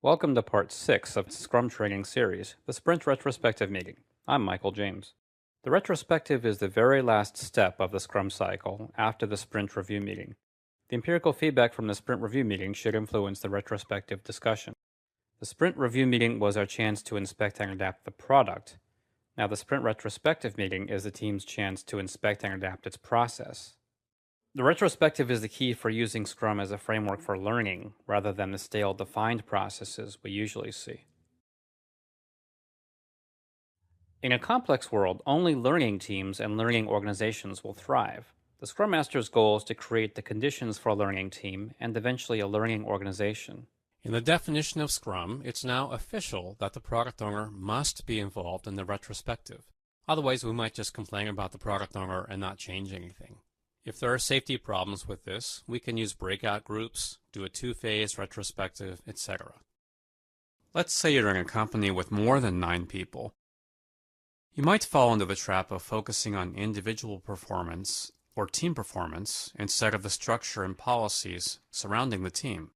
Welcome to part 6 of the Scrum Training Series, the Sprint Retrospective Meeting. I'm Michael James. The retrospective is the very last step of the Scrum cycle after the Sprint Review Meeting. The empirical feedback from the Sprint Review Meeting should influence the retrospective discussion. The Sprint Review Meeting was our chance to inspect and adapt the product. Now the Sprint Retrospective Meeting is the team's chance to inspect and adapt its process. The retrospective is the key for using Scrum as a framework for learning, rather than the stale defined processes we usually see. In a complex world, only learning teams and learning organizations will thrive. The Scrum Master's goal is to create the conditions for a learning team and eventually a learning organization. In the definition of Scrum, it's now official that the product owner must be involved in the retrospective. Otherwise, we might just complain about the product owner and not change anything. If there are safety problems with this, we can use breakout groups, do a two-phase retrospective, etc. Let's say you're in a company with more than 9 people. You might fall into the trap of focusing on individual performance or team performance instead of the structure and policies surrounding the team.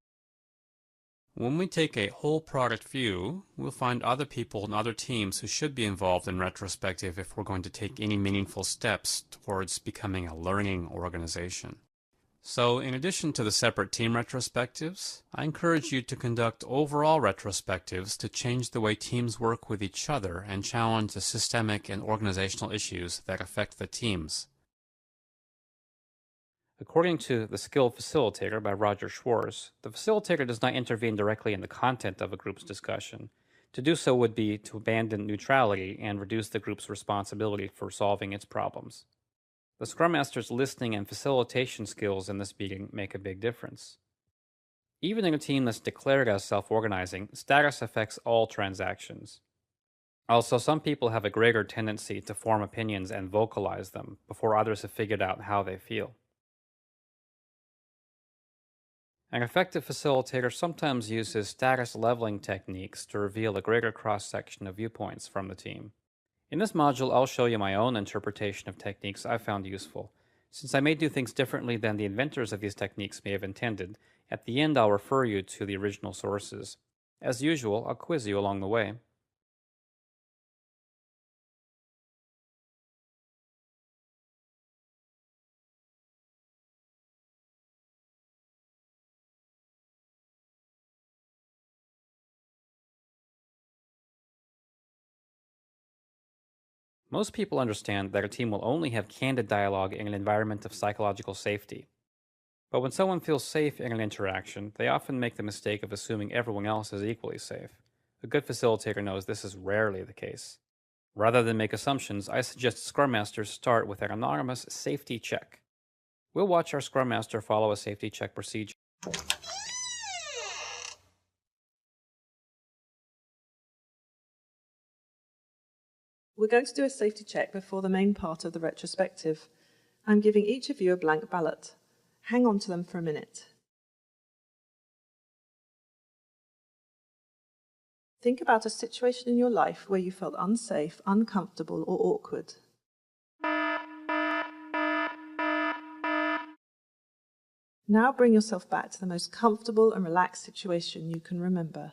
When we take a whole product view, we'll find other people and other teams who should be involved in retrospective if we're going to take any meaningful steps towards becoming a learning organization. So, in addition to the separate team retrospectives, I encourage you to conduct overall retrospectives to change the way teams work with each other and challenge the systemic and organizational issues that affect the teams. According to The Skilled Facilitator by Roger Schwartz, the facilitator does not intervene directly in the content of a group's discussion. To do so would be to abandon neutrality and reduce the group's responsibility for solving its problems. The Scrum Master's listening and facilitation skills in this meeting make a big difference. Even in a team that's declared as self-organizing, status affects all transactions. Also, some people have a greater tendency to form opinions and vocalize them before others have figured out how they feel. An effective facilitator sometimes uses status leveling techniques to reveal a greater cross-section of viewpoints from the team. In this module, I'll show you my own interpretation of techniques I found useful. Since I may do things differently than the inventors of these techniques may have intended, at the end I'll refer you to the original sources. As usual, I'll quiz you along the way. Most people understand that a team will only have candid dialogue in an environment of psychological safety. But when someone feels safe in an interaction, they often make the mistake of assuming everyone else is equally safe. A good facilitator knows this is rarely the case. Rather than make assumptions, I suggest Scrum Masters start with an anonymous safety check. We'll watch our Scrum Master follow a safety check procedure. We're going to do a safety check before the main part of the retrospective. I'm giving each of you a blank ballot. Hang on to them for a minute. Think about a situation in your life where you felt unsafe, uncomfortable, or awkward. Now bring yourself back to the most comfortable and relaxed situation you can remember.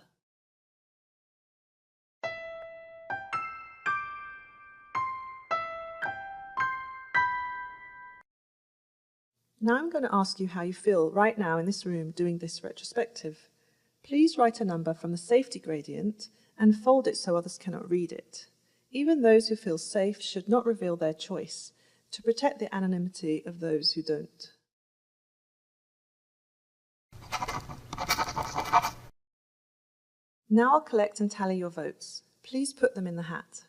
Now I'm going to ask you how you feel right now in this room doing this retrospective. Please write a number from the safety gradient and fold it so others cannot read it. Even those who feel safe should not reveal their choice to protect the anonymity of those who don't. Now I'll collect and tally your votes. Please put them in the hat.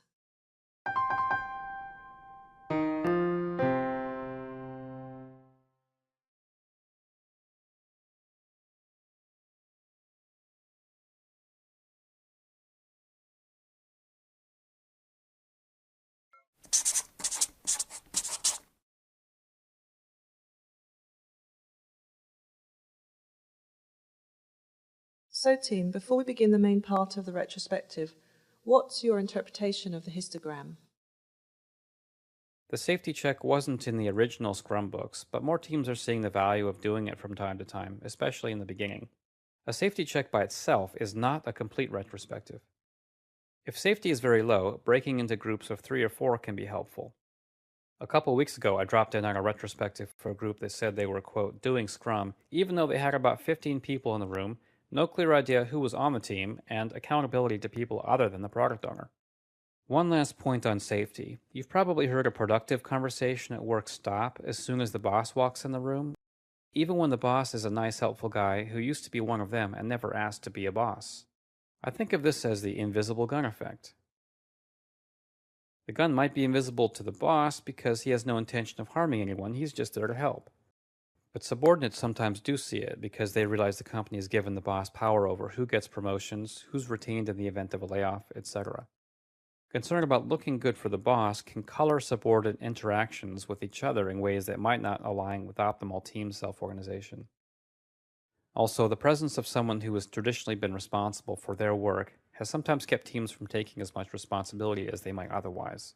So team, before we begin the main part of the retrospective, what's your interpretation of the histogram? The safety check wasn't in the original Scrum books, but more teams are seeing the value of doing it from time to time, especially in the beginning. A safety check by itself is not a complete retrospective. If safety is very low, breaking into groups of 3 or 4 can be helpful. A couple weeks ago, I dropped in on a retrospective for a group that said they were, quote, doing Scrum, even though they had about 15 people in the room, no clear idea who was on the team, and accountability to people other than the product owner. One last point on safety. You've probably heard a productive conversation at work stop as soon as the boss walks in the room, even when the boss is a nice, helpful guy who used to be one of them and never asked to be a boss. I think of this as the invisible gun effect. The gun might be invisible to the boss because he has no intention of harming anyone, he's just there to help. But subordinates sometimes do see it because they realize the company has given the boss power over who gets promotions, who's retained in the event of a layoff, etc. Concern about looking good for the boss can color subordinate interactions with each other in ways that might not align with optimal team self-organization. Also, the presence of someone who has traditionally been responsible for their work has sometimes kept teams from taking as much responsibility as they might otherwise.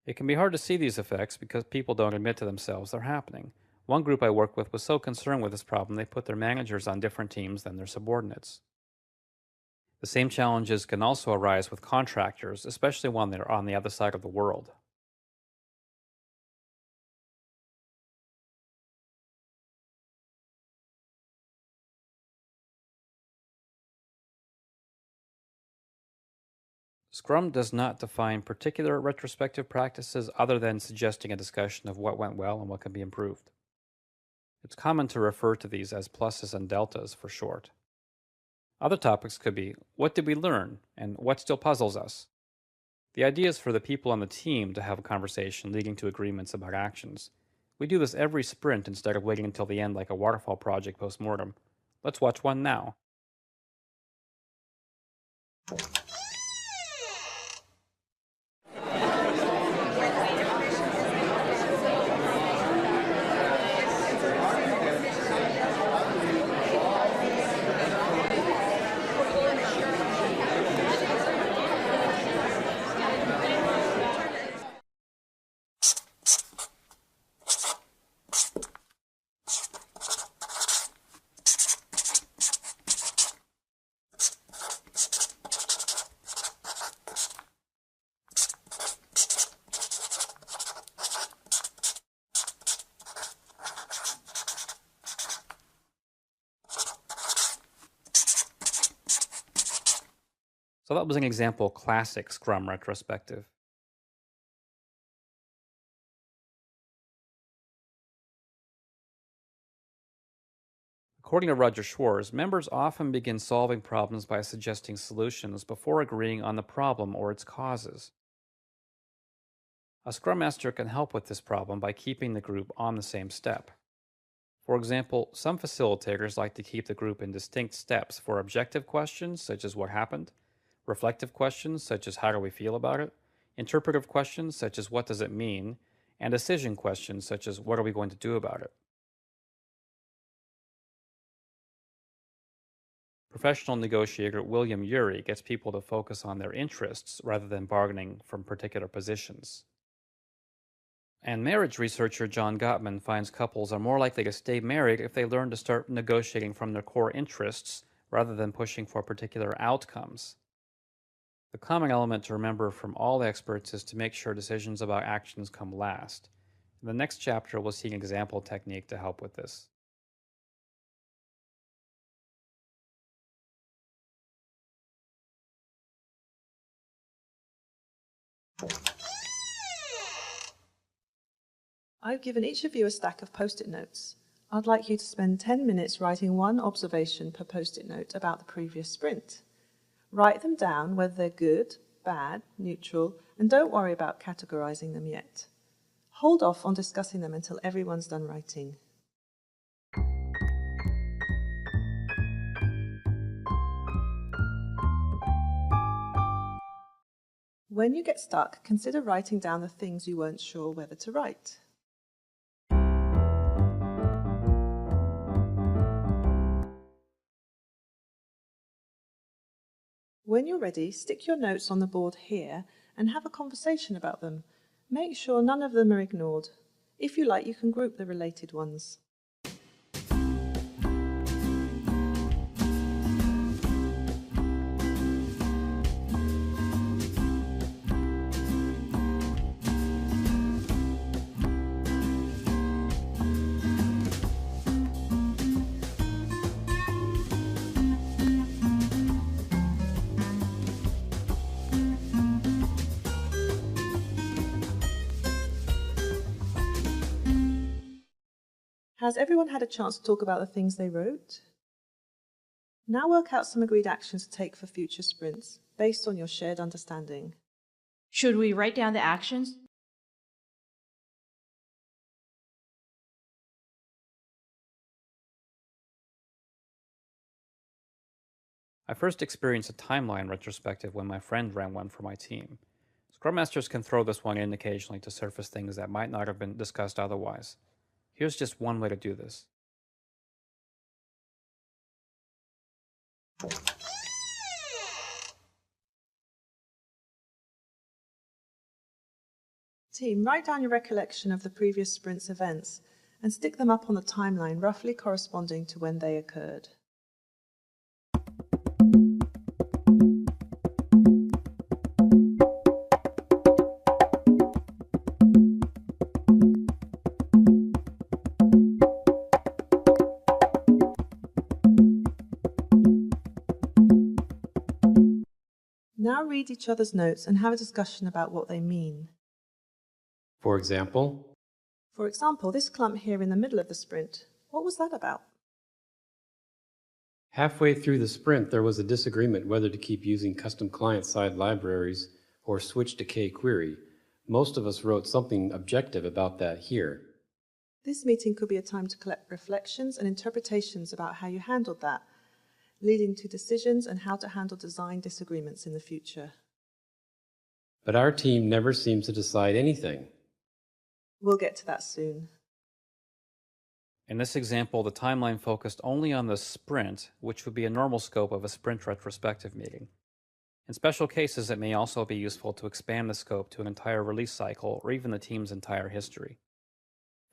It can be hard to see these effects because people don't admit to themselves they're happening. One group I work with was so concerned with this problem they put their managers on different teams than their subordinates. The same challenges can also arise with contractors, especially when they're on the other side of the world. Scrum does not define particular retrospective practices other than suggesting a discussion of what went well and what can be improved. It's common to refer to these as pluses and deltas for short. Other topics could be, what did we learn, and what still puzzles us? The idea is for the people on the team to have a conversation leading to agreements about actions. We do this every sprint instead of waiting until the end like a waterfall project post-mortem. Let's watch one now. So that was an example classic Scrum retrospective. According to Roger Schwartz, members often begin solving problems by suggesting solutions before agreeing on the problem or its causes. A Scrum Master can help with this problem by keeping the group on the same step. For example, some facilitators like to keep the group in distinct steps for objective questions such as what happened, reflective questions such as how do we feel about it, interpretive questions such as what does it mean, and decision questions such as what are we going to do about it. Professional negotiator William Ury gets people to focus on their interests rather than bargaining from particular positions. And marriage researcher John Gottman finds couples are more likely to stay married if they learn to start negotiating from their core interests rather than pushing for particular outcomes. The common element to remember from all experts is to make sure decisions about actions come last. In the next chapter, we'll see an example technique to help with this. I've given each of you a stack of post-it notes. I'd like you to spend 10 minutes writing one observation per post-it note about the previous sprint. Write them down, whether they're good, bad, neutral, and don't worry about categorizing them yet. Hold off on discussing them until everyone's done writing. When you get stuck, consider writing down the things you weren't sure whether to write. When you're ready, stick your notes on the board here and have a conversation about them. Make sure none of them are ignored. If you like, you can group the related ones. Has everyone had a chance to talk about the things they wrote? Now work out some agreed actions to take for future sprints, based on your shared understanding. Should we write down the actions? I first experienced a timeline retrospective when my friend ran one for my team. Scrum Masters can throw this one in occasionally to surface things that might not have been discussed otherwise. Here's just one way to do this. Team, write down your recollection of the previous sprint's events and stick them up on the timeline roughly corresponding to when they occurred. Now read each other's notes and have a discussion about what they mean. For example, this clump here in the middle of the sprint, what was that about? halfway through the sprint, there was a disagreement whether to keep using custom client-side libraries or switch to kQuery. Most of us wrote something objective about that here. This meeting could be a time to collect reflections and interpretations about how you handled that, leading to decisions and how to handle design disagreements in the future. But our team never seems to decide anything. We'll get to that soon. In this example, the timeline focused only on the sprint, which would be a normal scope of a sprint retrospective meeting. In special cases, it may also be useful to expand the scope to an entire release cycle or even the team's entire history.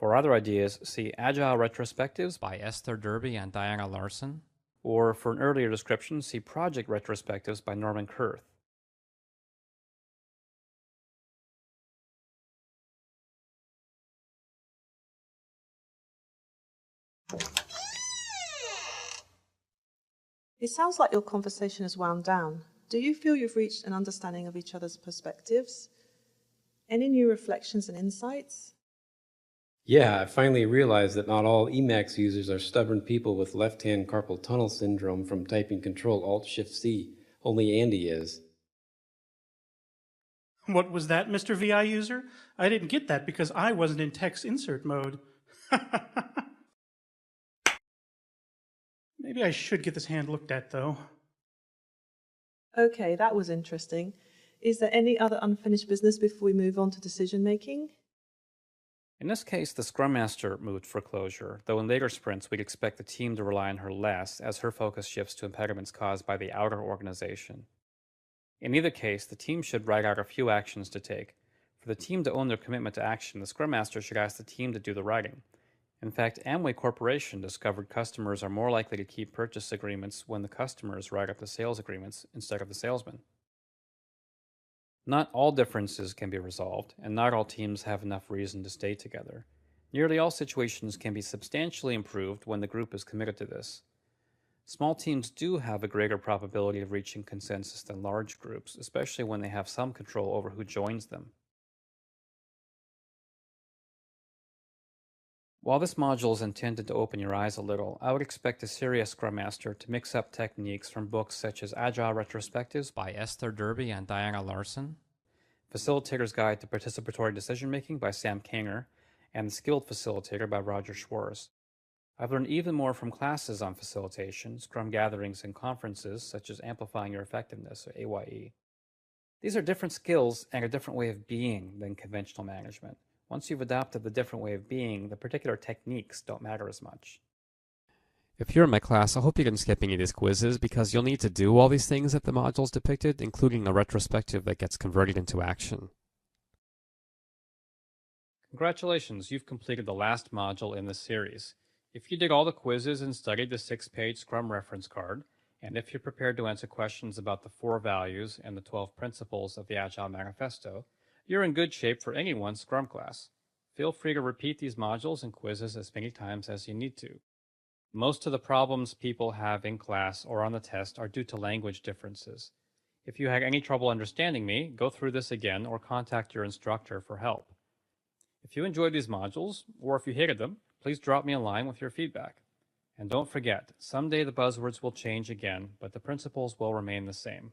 For other ideas, see Agile Retrospectives by Esther Derby and Diana Larson, or for an earlier description, see Project Retrospectives by Norman Kurth. It sounds like your conversation has wound down. Do you feel you've reached an understanding of each other's perspectives? Any new reflections and insights? Yeah, I finally realized that not all Emacs users are stubborn people with left-hand carpal tunnel syndrome from typing Control-Alt-Shift-C. Only Andy is. What was that, Mr. VI user? I didn't get that because I wasn't in text insert mode. Maybe I should get this hand looked at, though. Okay, that was interesting. Is there any other unfinished business before we move on to decision making? In this case, the Scrum Master moved for closure, though in later sprints we'd expect the team to rely on her less as her focus shifts to impediments caused by the outer organization. In either case, the team should write out a few actions to take. For the team to own their commitment to action, the Scrum Master should ask the team to do the writing. In fact, Amway Corporation discovered customers are more likely to keep purchase agreements when the customers write up the sales agreements instead of the salesman. Not all differences can be resolved, and not all teams have enough reason to stay together. Nearly all situations can be substantially improved when the group is committed to this. Small teams do have a greater probability of reaching consensus than large groups, especially when they have some control over who joins them. While this module is intended to open your eyes a little, I would expect a serious Scrum Master to mix up techniques from books such as Agile Retrospectives by Esther Derby and Diana Larson, Facilitator's Guide to Participatory Decision-Making by Sam Kanger, and The Skilled Facilitator by Roger Schwarz. I've learned even more from classes on facilitation, Scrum gatherings, and conferences such as Amplifying Your Effectiveness, or AYE. These are different skills and a different way of being than conventional management. Once you've adopted the different way of being, the particular techniques don't matter as much. If you're in my class, I hope you didn't skip any of these quizzes because you'll need to do all these things that the module's depicted, including the retrospective that gets converted into action. Congratulations, you've completed the last module in this series. If you did all the quizzes and studied the 6-page Scrum reference card, and if you're prepared to answer questions about the 4 values and the 12 principles of the Agile Manifesto, you're in good shape for any one Scrum class. Feel free to repeat these modules and quizzes as many times as you need to. Most of the problems people have in class or on the test are due to language differences. If you had any trouble understanding me, go through this again or contact your instructor for help. If you enjoyed these modules, or if you hated them, please drop me a line with your feedback. And don't forget, someday the buzzwords will change again, but the principles will remain the same.